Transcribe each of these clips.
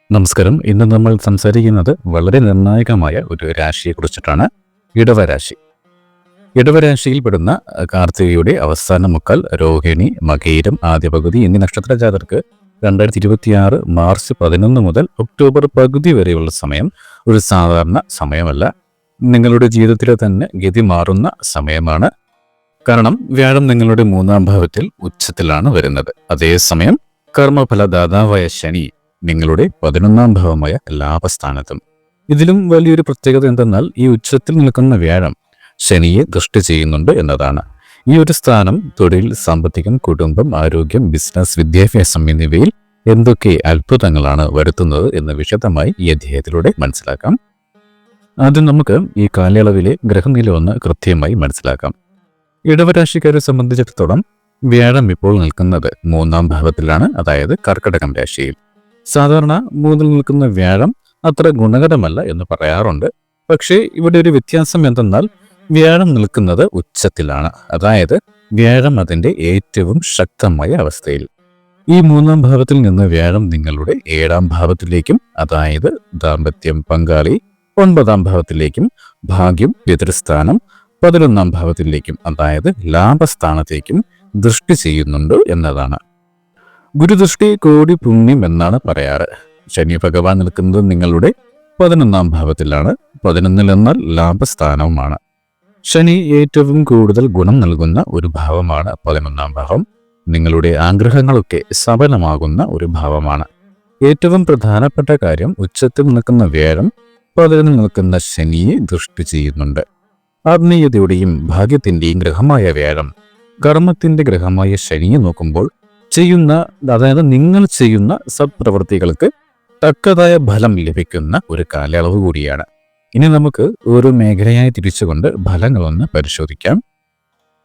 നമസ്കാരം. ഇന്ന് നമ്മൾ സംസാരിക്കുന്നത് വളരെ നിർണായകമായ ഒരു രാശിയെക്കുറിച്ചിട്ടാണ്. ഇടവരാശി. ഇടവരാശിയിൽപ്പെടുന്ന കാർത്തികയുടെ അവസാന മുക്കാൽ, രോഹിണി, മകയിരം, ആദ്യ പകുതി എന്നീ നക്ഷത്ര ജാതർക്ക് 2026 മാർച്ച് 11 മുതൽ ഒക്ടോബർ പകുതി വരെയുള്ള സമയം ഒരു സാധാരണ സമയമല്ല. നിങ്ങളുടെ ജീവിതത്തിലെ തന്നെ ഗതി മാറുന്ന സമയമാണ്. കാരണം വ്യാഴം നിങ്ങളുടെ 3-ാം ഭാവത്തിൽ ഉച്ചത്തിലാണ് വരുന്നത്. അതേസമയം കർമ്മഫലദാതാവായ ശനി നിങ്ങളുടെ 11-ാം ഭാവമായ ലാഭസ്ഥാനത്തും. ഇതിലും വലിയൊരു പ്രത്യേകത എന്തെന്നാൽ ഈ ഉച്ചത്തിൽ നിൽക്കുന്ന വ്യാഴം ശനിയെ ദൃഷ്ടി ചെയ്യുന്നുണ്ട് എന്നതാണ്. ഈ ഒരു സ്ഥാനം തൊഴിൽ, സാമ്പത്തികം, കുടുംബം, ആരോഗ്യം, ബിസിനസ്, വിദ്യാഭ്യാസം എന്നിവയിൽ എന്തൊക്കെ അത്ഭുതങ്ങളാണ് വരുത്തുന്നത് എന്ന് വിശദമായി ഈ അധ്യായത്തിലൂടെ മനസ്സിലാക്കാം. ആദ്യം നമുക്ക് ഈ കാലയളവിലെ ഗ്രഹനില ഒന്ന് കൃത്യമായി മനസ്സിലാക്കാം. ഇടവരാശിക്കാരെ സംബന്ധിച്ചിടത്തോളം വ്യാഴം ഇപ്പോൾ നിൽക്കുന്നത് 3-ാം ഭാവത്തിലാണ്, അതായത് കർക്കടകം രാശിയിൽ. സാധാരണ 3-ൽ നിൽക്കുന്ന വ്യാഴം അത്ര ഗുണകരമല്ല എന്ന് പറയാറുണ്ട്. പക്ഷേ ഇവിടെ ഒരു വ്യത്യാസം എന്തെന്നാൽ വ്യാഴം നിൽക്കുന്നത് ഉച്ചത്തിലാണ്, അതായത് വ്യാഴം അതിൻ്റെ ഏറ്റവും ശക്തമായ അവസ്ഥയിൽ. ഈ 3-ാം ഭാവത്തിൽ നിന്ന് വ്യാഴം നിങ്ങളുടെ 7-ാം ഭാവത്തിലേക്കും, അതായത് ദാമ്പത്യം, പങ്കാളി, 9-ാം ഭാവത്തിലേക്കും, ഭാഗ്യം, പിതൃസ്ഥാനം, 11-ാം ഭാവത്തിലേക്കും, അതായത് ലാഭസ്ഥാനത്തേക്കും ദൃഷ്ടി ചെയ്യുന്നുണ്ട് എന്നതാണ്. ഗുരുദൃഷ്ടി കോടി പുണ്യം എന്നാണ് പറയാറ്. ശനി ഭഗവാൻ നിൽക്കുന്നത് നിങ്ങളുടെ 11-ാം ഭാവത്തിലാണ്. 11 എന്നാൽ ലാഭസ്ഥാനവുമാണ്. ശനി ഏറ്റവും കൂടുതൽ ഗുണം നൽകുന്ന ഒരു ഭാവമാണ് 11-ാം ഭാവം. നിങ്ങളുടെ ആഗ്രഹങ്ങളൊക്കെ സഫലമാകുന്ന ഒരു ഭാവമാണ്. ഏറ്റവും പ്രധാനപ്പെട്ട കാര്യം, ഉച്ചത്തിൽ നിൽക്കുന്ന വ്യാഴം 11-ൽ നിൽക്കുന്ന ശനിയെ ദൃഷ്ടി ചെയ്യുന്നുണ്ട്. ആത്മീയതയുടെയും ഭാഗ്യത്തിന്റെയും ഗ്രഹമായ വ്യാഴം കർമ്മത്തിന്റെ ഗ്രഹമായ ശനിയെ നോക്കുമ്പോൾ അതായത് നിങ്ങൾ ചെയ്യുന്ന സത്പ്രവൃത്തികൾക്ക് തക്കതായ ഫലം ലഭിക്കുന്ന ഒരു കാലയളവ് കൂടിയാണ്. ഇനി നമുക്ക് ഓരോ മേഖലയായി തിരിച്ചുകൊണ്ട് ഫലങ്ങളൊന്ന് പരിശോധിക്കാം.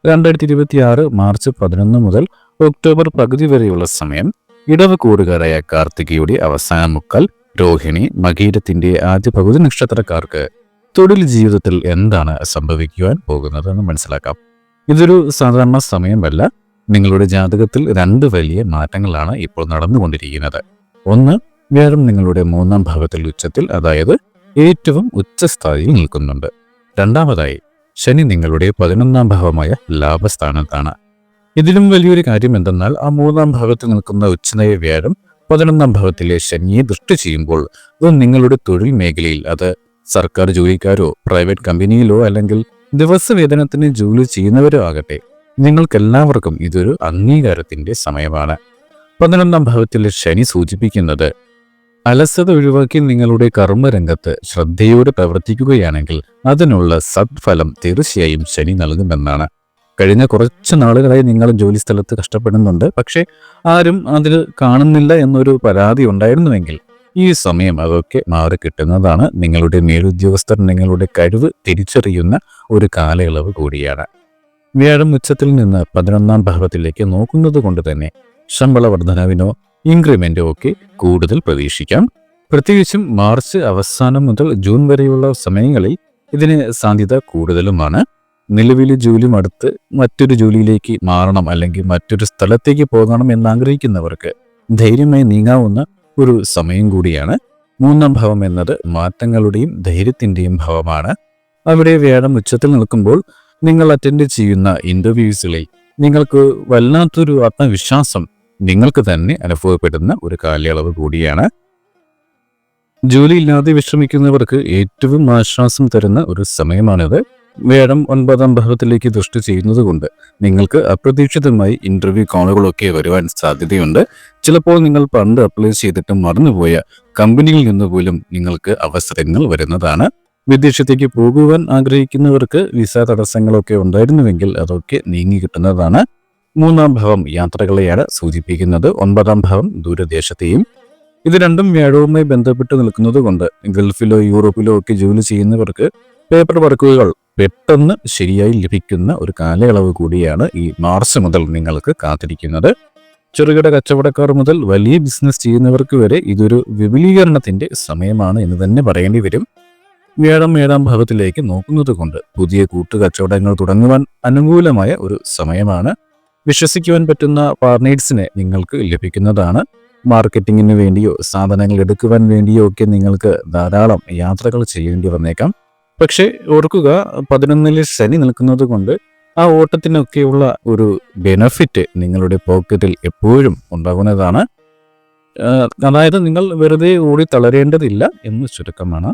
2026 മാർച്ച് 11 മുതൽ ഒക്ടോബർ പകുതി വരെയുള്ള സമയം ഇടവക്കൂറുകാരായ കാർത്തികയുടെ അവസാന മുക്കാൽ, രോഹിണി, മകീരത്തിന്റെ ആദ്യ പകുതി നക്ഷത്രക്കാർക്ക് തൊഴിൽ ജീവിതത്തിൽ എന്താണ് സംഭവിക്കുവാൻ പോകുന്നതെന്ന് മനസ്സിലാക്കാം. ഇതൊരു സാധാരണ സമയമല്ല. നിങ്ങളുടെ ജാതകത്തിൽ 2 വലിയ മാറ്റങ്ങളാണ് ഇപ്പോൾ നടന്നുകൊണ്ടിരിക്കുന്നത്. ഒന്ന്, വ്യാഴം നിങ്ങളുടെ 3-ാം ഭാവത്തിൽ ഉച്ചത്തിൽ, അതായത് ഏറ്റവും ഉച്ചസ്ഥായിയിൽ നിൽക്കുന്നുണ്ട്. രണ്ടാമതായി, ശനി നിങ്ങളുടെ 11-ാം ഭാവമായ ലാഭസ്ഥാനത്താണ്. ഇതിലും വലിയൊരു കാര്യം എന്തെന്നാൽ ആ 3-ാം ഭാവത്തിൽ നിൽക്കുന്ന ഉച്ചനായ വ്യാഴം 11-ാം ഭാവത്തിലെ ശനിയെ ദൃഷ്ടി ചെയ്യുമ്പോൾ അത് നിങ്ങളുടെ തൊഴിൽ മേഖലയിൽ, അത് സർക്കാർ ജോലിക്കാരോ പ്രൈവറ്റ് കമ്പനിയിലോ അല്ലെങ്കിൽ ദിവസവേതനത്തിന് ജോലി ചെയ്യുന്നവരോ ആകട്ടെ, നിങ്ങൾക്കെല്ലാവർക്കും ഇതൊരു അംഗീകാരത്തിന്റെ സമയമാണ്. 11-ാം ഭാവത്തിലെ ശനി സൂചിപ്പിക്കുന്നത് അലസത ഒഴിവാക്കി നിങ്ങളുടെ കർമ്മരംഗത്ത് ശ്രദ്ധയോടെ പ്രവർത്തിക്കുകയാണെങ്കിൽ അതിനുള്ള സത്ഫലം തീർച്ചയായും ശനി നൽകുമെന്നാണ്. കഴിഞ്ഞ കുറച്ച് നാളുകളായി നിങ്ങൾ ജോലി സ്ഥലത്ത് കഷ്ടപ്പെടുന്നുണ്ട്, പക്ഷെ ആരും അതിൽ കാണുന്നില്ല എന്നൊരു പരാതി ഉണ്ടായിരുന്നുവെങ്കിൽ ഈ സമയം അതൊക്കെ മാറിക്കിട്ടുന്നതാണ്. നിങ്ങളുടെ മേലുദ്യോഗസ്ഥർ നിങ്ങളുടെ കഴിവ് തിരിച്ചറിയുന്ന ഒരു കാലയളവ് കൂടിയാണ്. വ്യാഴം ഉച്ചത്തിൽ നിന്ന് 11-ാം ഭാവത്തിലേക്ക് നോക്കുന്നത് കൊണ്ട് തന്നെ ശമ്പള വർധനവിനോ ഇൻക്രിമെന്റോ ഒക്കെ കൂടുതൽ പ്രതീക്ഷിക്കാം. പ്രത്യേകിച്ചും മാർച്ച് അവസാനം മുതൽ ജൂൺ വരെയുള്ള സമയങ്ങളിൽ ഇതിന് സാധ്യത കൂടുതലുമാണ്. നിലവിലെ ജോലി മടുത്ത് മറ്റൊരു ജോലിയിലേക്ക് മാറണം അല്ലെങ്കിൽ മറ്റൊരു സ്ഥലത്തേക്ക് പോകണം എന്നാഗ്രഹിക്കുന്നവർക്ക് ധൈര്യമായി നീങ്ങാവുന്ന ഒരു സമയം കൂടിയാണ്. 3-ാം ഭാവം എന്നത് മാറ്റങ്ങളുടെയും ധൈര്യത്തിന്റെയും ഭാവമാണ്. അവിടെ വ്യാഴം ഉച്ചത്തിൽ നിൽക്കുമ്പോൾ നിങ്ങൾ അറ്റൻഡ് ചെയ്യുന്ന ഇന്റർവ്യൂസിലെ നിങ്ങൾക്ക് വല്ലാത്തൊരു ആത്മവിശ്വാസം നിങ്ങൾക്ക് തന്നെ അനുഭവപ്പെടുന്ന ഒരു കാലയളവ് കൂടിയാണ്. ജോലിയില്ലാതെ വിശ്രമിക്കുന്നവർക്ക് ഏറ്റവും ആശ്വാസം തരുന്ന ഒരു സമയമാണിത്. വ്യാഴം 9-ാം ഭാവത്തിലേക്ക് ദൃഷ്ടി ചെയ്യുന്നത് കൊണ്ട് നിങ്ങൾക്ക് അപ്രതീക്ഷിതമായി ഇന്റർവ്യൂ കോളുകളൊക്കെ വരുവാൻ സാധ്യതയുണ്ട്. ചിലപ്പോൾ നിങ്ങൾ പണ്ട് അപ്ലൈ ചെയ്തിട്ട് മറന്നുപോയ കമ്പനിയിൽ നിന്ന് പോലും നിങ്ങൾക്ക് അവസരങ്ങൾ വരുന്നതാണ്. വിദേശത്തേക്ക് പോകുവാൻ ആഗ്രഹിക്കുന്നവർക്ക് വിസ തടസ്സങ്ങളൊക്കെ ഉണ്ടായിരുന്നുവെങ്കിൽ അതൊക്കെ നീങ്ങി കിട്ടുന്നതാണ്. 3-ാം ഭാവം യാത്രകളെയാണ് സൂചിപ്പിക്കുന്നത്. 9-ാം ഭാവം ദൂരദേശത്തെയും. ഇത് രണ്ടും വ്യാഴവുമായി ബന്ധപ്പെട്ട് നിൽക്കുന്നത് കൊണ്ട് ഗൾഫിലോ യൂറോപ്പിലോ ഒക്കെ ജോലി ചെയ്യുന്നവർക്ക് പേപ്പർ വർക്കുകൾ പെട്ടെന്ന് ശരിയായി ലഭിക്കുന്ന ഒരു കാലയളവ് കൂടിയാണ് ഈ മാർച്ച് മുതൽ നിങ്ങൾക്ക് കാത്തിരിക്കുന്നത്. ചെറുകിട കച്ചവടക്കാർ മുതൽ വലിയ ബിസിനസ് ചെയ്യുന്നവർക്ക് വരെ ഇതൊരു വിപുലീകരണത്തിന്റെ സമയമാണ് എന്ന് തന്നെ പറയേണ്ടി വരും. വ്യാഴം 7-ാം ഭാവത്തിലേക്ക് നോക്കുന്നത് കൊണ്ട് പുതിയ കൂട്ടുകച്ചവടങ്ങൾ തുടങ്ങുവാൻ അനുകൂലമായ ഒരു സമയമാണ്. വിശ്വസിക്കുവാൻ പറ്റുന്ന പാർട്ട്നേഴ്സിനെ നിങ്ങൾക്ക് ലഭിക്കുന്നതാണ്. മാർക്കറ്റിങ്ങിന് വേണ്ടിയോ സാധനങ്ങൾ എടുക്കുവാൻ വേണ്ടിയോ ഒക്കെ നിങ്ങൾക്ക് ധാരാളം യാത്രകൾ ചെയ്യേണ്ടി വന്നേക്കാം. പക്ഷേ ഓർക്കുക, 11-ൽ ശനി നിൽക്കുന്നത് കൊണ്ട് ആ ഓട്ടത്തിനൊക്കെയുള്ള ഒരു ബെനഫിറ്റ് നിങ്ങളുടെ പോക്കറ്റിൽ എപ്പോഴും ഉണ്ടാകുന്നതാണ്. അതായത് നിങ്ങൾ വെറുതെ ഓടി തളരേണ്ടതില്ല എന്ന് ചുരുക്കമാണ്.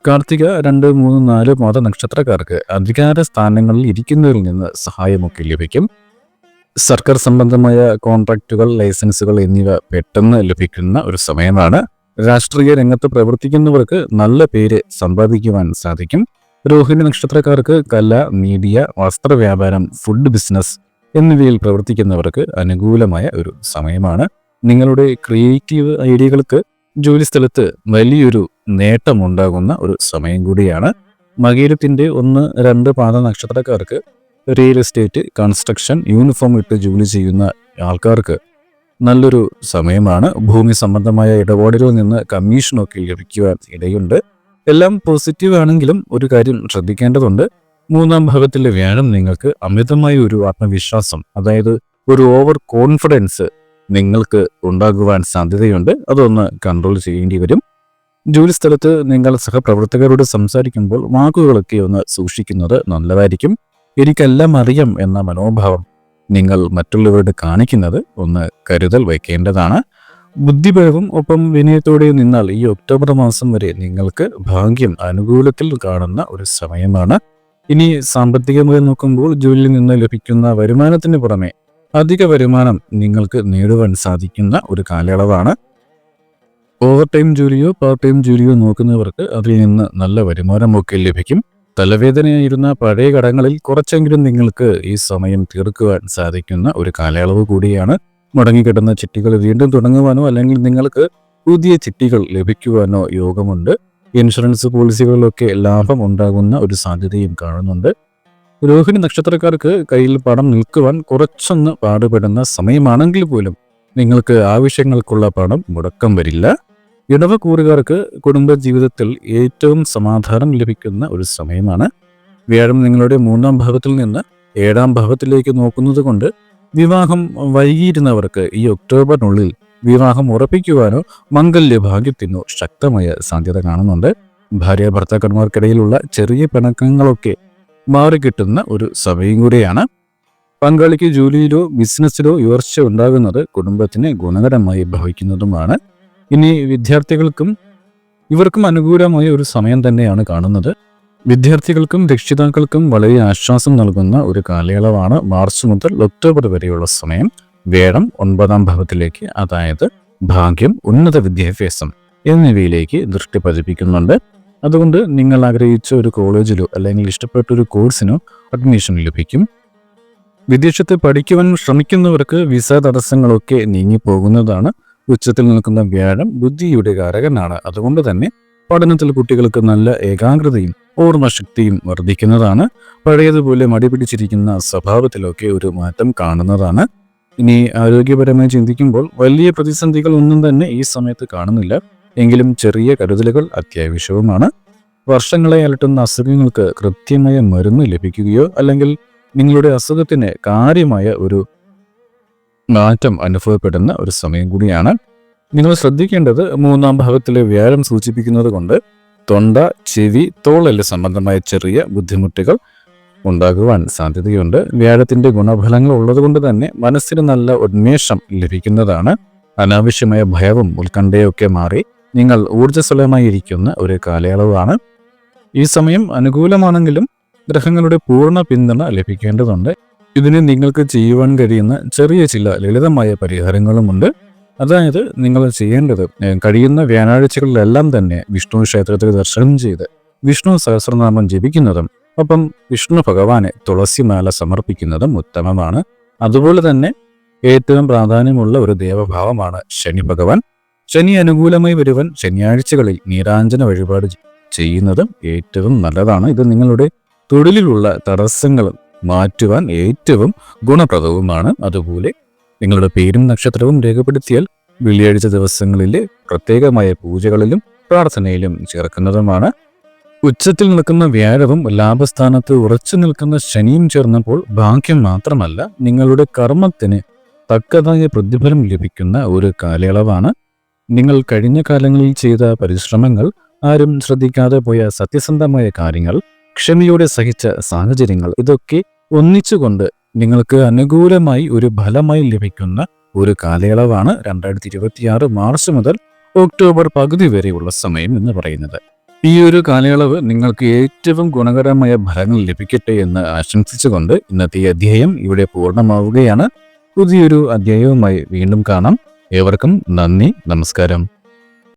കാർത്തിക 2, 3, 4 പാദ നക്ഷത്രക്കാർക്ക് അധികാര സ്ഥാനങ്ങളിൽ ഇരിക്കുന്നവരിൽ നിന്ന് സഹായമൊക്കെ ലഭിക്കും. സർക്കാർ സംബന്ധമായ കോൺട്രാക്റ്റുകൾ, ലൈസൻസുകൾ എന്നിവ പെട്ടെന്ന് ലഭിക്കുന്ന ഒരു സമയമാണ്. രാഷ്ട്രീയ രംഗത്ത് പ്രവർത്തിക്കുന്നവർക്ക് നല്ല പേര് സമ്പാദിക്കുവാൻ സാധിക്കും. രോഹിണി നക്ഷത്രക്കാർക്ക് കല, മീഡിയ, വസ്ത്രവ്യാപാരം, ഫുഡ് ബിസിനസ് എന്നിവയിൽ പ്രവർത്തിക്കുന്നവർക്ക് അനുകൂലമായ ഒരു സമയമാണ്. നിങ്ങളുടെ ക്രിയേറ്റീവ് ഐഡിയകൾക്ക് ജോലിസ്ഥലത്ത് വലിയൊരു നേട്ടമുണ്ടാകുന്ന ഒരു സമയം കൂടിയാണ്. മകീരത്തിന്റെ 1, 2 പാദ നക്ഷത്രക്കാർക്ക് റിയൽ എസ്റ്റേറ്റ്, കൺസ്ട്രക്ഷൻ, യൂണിഫോം ഇട്ട് ജോലി ചെയ്യുന്ന ആൾക്കാർക്ക് നല്ലൊരു സമയമാണ്. ഭൂമി സംബന്ധമായ ഇടപാടുകളിൽ നിന്ന് കമ്മീഷനൊക്കെ ലഭിക്കുവാൻ ഇടയുണ്ട്. എല്ലാം പോസിറ്റീവ് ആണെങ്കിലും ഒരു കാര്യം ശ്രദ്ധിക്കേണ്ടതുണ്ട്. 3-ാം ഭാവത്തിലെ വ്യാഴം നിങ്ങൾക്ക് അമിതമായ ഒരു ആത്മവിശ്വാസം, അതായത് ഒരു ഓവർ കോൺഫിഡൻസ് നിങ്ങൾക്ക് ഉണ്ടാകുവാൻ സാധ്യതയുണ്ട്. അതൊന്ന് കൺട്രോൾ ചെയ്യേണ്ടി വരും. ജോലിസ്ഥലത്ത് നിങ്ങൾ സഹപ്രവർത്തകരോട് സംസാരിക്കുമ്പോൾ വാക്കുകളൊക്കെ ഒന്ന് സൂക്ഷിക്കുന്നത് നല്ലതായിരിക്കും. എനിക്കെല്ലാം അറിയാം എന്ന മനോഭാവം നിങ്ങൾ മറ്റുള്ളവരോട് കാണിക്കുന്നത് ഒന്ന് കരുതൽ വയ്ക്കേണ്ടതാണ്. ബുദ്ധിപരവും ഒപ്പം വിനയത്തോടെ നിന്നാൽ ഈ ഒക്ടോബർ മാസം വരെ നിങ്ങൾക്ക് ഭാഗ്യം അനുകൂലത്തിൽ കാണുന്ന ഒരു സമയമാണ്. ഇനി സാമ്പത്തികമായി നോക്കുമ്പോൾ ജോലിയിൽ നിന്ന് ലഭിക്കുന്ന വരുമാനത്തിന് പുറമെ അധിക വരുമാനം നിങ്ങൾക്ക് നേടുവാൻ സാധിക്കുന്ന ഒരു കാലയളവാണ്. ഓവർ ടൈം ജോലിയോ പാർട്ട് ടൈം ജോലിയോ നോക്കുന്നവർക്ക് അതിൽ നിന്ന് നല്ല വരുമാനമൊക്കെ ലഭിക്കും. തലവേദനയായിരുന്ന പഴയ കടങ്ങളിൽ കുറച്ചെങ്കിലും നിങ്ങൾക്ക് ഈ സമയം തീർക്കുവാൻ സാധിക്കുന്ന ഒരു കാലയളവ് കൂടിയാണ്. മുടങ്ങിക്കിടന്ന ചിട്ടികൾ വീണ്ടും തുടങ്ങുവാനോ അല്ലെങ്കിൽ നിങ്ങൾക്ക് പുതിയ ചിട്ടികൾ ലഭിക്കുവാനോ യോഗമുണ്ട്. ഇൻഷുറൻസ് പോളിസികളിലൊക്കെ ലാഭം ഉണ്ടാകുന്ന ഒരു സാധ്യതയും കാണുന്നുണ്ട്. രോഹിണി നക്ഷത്രക്കാർക്ക് കയ്യിൽ പണം നിൽക്കുവാൻ കുറച്ചൊന്ന് പാടുപെടുന്ന സമയമാണെങ്കിൽ പോലും നിങ്ങൾക്ക് ആവശ്യങ്ങൾക്കുള്ള പണം മുടക്കം വരില്ല. ഇടവക്കൂറുകാർക്ക് കുടുംബജീവിതത്തിൽ ഏറ്റവും സമാധാനം ലഭിക്കുന്ന ഒരു സമയമാണ്. വ്യാഴം നിങ്ങളുടെ 3-ാം ഭാവത്തിൽ നിന്ന് 7-ാം ഭാവത്തിലേക്ക് നോക്കുന്നത് കൊണ്ട് വിവാഹം വൈകിയിരുന്നവർക്ക് ഈ ഒക്ടോബറിനുള്ളിൽ വിവാഹം ഉറപ്പിക്കുവാനോ മംഗല്യഭാഗ്യത്തിനോ ശക്തമായ സാധ്യത കാണുന്നുണ്ട്. ഭാര്യ ഭർത്താക്കന്മാർക്കിടയിലുള്ള ചെറിയ പിണക്കങ്ങളൊക്കെ മാറിക്കിട്ടുന്ന ഒരു സമയം കൂടിയാണ്. പങ്കാളിക്ക് ജോലിയിലോ ബിസിനസ്സിലോ ഉയർച്ച ഉണ്ടാകുന്നത് കുടുംബത്തിന് ഗുണകരമായി ഭവിക്കുന്നതുമാണ്. ഇനി വിദ്യാർത്ഥികൾക്കും ഇവർക്കും അനുകൂലമായ ഒരു സമയം തന്നെയാണ് കാണുന്നത്. വിദ്യാർത്ഥികൾക്കും രക്ഷിതാക്കൾക്കും വളരെ ആശ്വാസം നൽകുന്ന ഒരു കാലയളവാണ് മാർച്ച് മുതൽ ഒക്ടോബർ വരെയുള്ള സമയം. വ്യാഴം 9-ാം ഭാവത്തിലേക്ക്, അതായത് ഭാഗ്യം, ഉന്നത വിദ്യാഭ്യാസം എന്നിവയിലേക്ക് ദൃഷ്ടി പതിപ്പിക്കുന്നുണ്ട്. അതുകൊണ്ട് നിങ്ങൾ ആഗ്രഹിച്ച ഒരു കോളേജിലോ അല്ലെങ്കിൽ ഇഷ്ടപ്പെട്ട ഒരു കോഴ്സിനോ അഡ്മിഷൻ ലഭിക്കും. വിദേശത്ത് പഠിക്കുവാൻ ശ്രമിക്കുന്നവർക്ക് വിസ തടസ്സങ്ങളൊക്കെ നീങ്ങിപ്പോകുന്നതാണ്. ഉച്ചത്തിൽ നിൽക്കുന്ന വ്യാഴം ബുദ്ധിയുടെ കാരകനാണ്. അതുകൊണ്ട് തന്നെ പഠനത്തിൽ കുട്ടികൾക്ക് നല്ല ഏകാഗ്രതയും ഓർമ്മശക്തിയും വർദ്ധിക്കുന്നതാണ്. പഴയതുപോലെ മടിപിടിച്ചിരിക്കുന്ന സ്വഭാവത്തിലൊക്കെ ഒരു മാറ്റം കാണുന്നതാണ്. ഇനി ആരോഗ്യപരമായി ചിന്തിക്കുമ്പോൾ വലിയ പ്രതിസന്ധികൾ ഒന്നും തന്നെ ഈ സമയത്ത് കാണുന്നില്ല. എങ്കിലും ചെറിയ കരുതലുകൾ അത്യാവശ്യവുമാണ്. വർഷങ്ങളെ അലട്ടുന്ന അസുഖങ്ങൾക്ക് കൃത്യമായ മരുന്ന് ലഭിക്കുകയോ അല്ലെങ്കിൽ നിങ്ങളുടെ അസുഖത്തിന് കാര്യമായ ഒരു മാറ്റം അനുഭവപ്പെടുന്ന ഒരു സമയം കൂടിയാണ്. നിങ്ങൾ ശ്രദ്ധിക്കേണ്ടത് 3-ാം ഭാവത്തിലെ വ്യാഴം സൂചിപ്പിക്കുന്നത് കൊണ്ട് തൊണ്ട, ചെവി, തോളല് സംബന്ധമായ ചെറിയ ബുദ്ധിമുട്ടുകൾ ഉണ്ടാകുവാൻ സാധ്യതയുണ്ട്. വ്യാഴത്തിന്റെ ഗുണഫലങ്ങൾ ഉള്ളതുകൊണ്ട് തന്നെ മനസ്സിന് നല്ല ഉന്മേഷം ലഭിക്കുന്നതാണ്. അനാവശ്യമായ ഭയവും ഉത്കണ്ഠയൊക്കെ മാറി നിങ്ങൾ ഊർജ്ജസ്വലമായിരിക്കുന്ന ഒരു കാലയളവാണ്. ഈ സമയം അനുകൂലമാണെങ്കിലും ഗ്രഹങ്ങളുടെ പൂർണ്ണ പിന്തുണ ലഭിക്കേണ്ടതുണ്ട്. ഇതിന് നിങ്ങൾക്ക് ചെയ്യുവാൻ കഴിയുന്ന ചെറിയ ചില ലളിതമായ പരിഹാരങ്ങളുമുണ്ട്. അതായത് നിങ്ങൾ ചെയ്യേണ്ടത് കഴിയുന്ന വ്യാഴാഴ്ചകളിലെല്ലാം തന്നെ വിഷ്ണു ക്ഷേത്രത്തിൽ ദർശനം ചെയ്ത് വിഷ്ണു സഹസ്രനാമം ജപിക്കുന്നതും ഒപ്പം വിഷ്ണു ഭഗവാനെ തുളസിമാല സമർപ്പിക്കുന്നതും ഉത്തമമാണ്. അതുപോലെ തന്നെ ഏറ്റവും പ്രാധാന്യമുള്ള ഒരു ദേവഭാവമാണ് ശനി ഭഗവാൻ. ശനി അനുകൂലമായി വരുവാൻ ശനിയാഴ്ചകളിൽ നീരാഞ്ജന വഴിപാട് ചെയ്യുന്നതും ഏറ്റവും നല്ലതാണ്. ഇത് നിങ്ങളുടെ തൊഴിലിലുള്ള തടസ്സങ്ങൾ മാറ്റുവാൻ ഏറ്റവും ഗുണപ്രദവുമാണ്. അതുപോലെ നിങ്ങളുടെ പേരും നക്ഷത്രവും രേഖപ്പെടുത്തിയാൽ വെള്ളിയാഴ്ച ദിവസങ്ങളിലെ പ്രത്യേകമായ പൂജകളിലും പ്രാർത്ഥനയിലും ചേർക്കുന്നതുമാണ്. ഉച്ചത്തിൽ നിൽക്കുന്ന വ്യാഴവും ലാഭസ്ഥാനത്ത് ഉറച്ചു നിൽക്കുന്ന ശനിയും ചേർന്നപ്പോൾ ഭാഗ്യം മാത്രമല്ല നിങ്ങളുടെ കർമ്മത്തിന് തക്കതായ പ്രതിഫലം ലഭിക്കുന്ന ഒരു കാലയളവാണ്. നിങ്ങൾ കഴിഞ്ഞ കാലങ്ങളിൽ ചെയ്ത പരിശ്രമങ്ങൾ, ആരും ശ്രദ്ധിക്കാതെ പോയ സത്യസന്ധമായ കാര്യങ്ങൾ, ക്ഷമയോടെ സഹിച്ച സാഹചര്യങ്ങൾ, ഇതൊക്കെ ഒന്നിച്ചുകൊണ്ട് നിങ്ങൾക്ക് അനുകൂലമായി ഒരു ഫലമായി ലഭിക്കുന്ന ഒരു കാലയളവാണ് 2026 മാർച്ച് മുതൽ ഒക്ടോബർ പകുതി വരെയുള്ള സമയം എന്ന് പറയുന്നത്. ഈ ഒരു കാലയളവ് നിങ്ങൾക്ക് ഏറ്റവും ഗുണകരമായ ഫലങ്ങൾ ലഭിക്കട്ടെ എന്ന് ആശംസിച്ചുകൊണ്ട് ഇന്നത്തെ അധ്യായം ഇവിടെ പൂർണ്ണമാവുകയാണ്. പുതിയൊരു അധ്യായവുമായി വീണ്ടും കാണാം. ഏവർക്കും നന്ദി, നമസ്കാരം.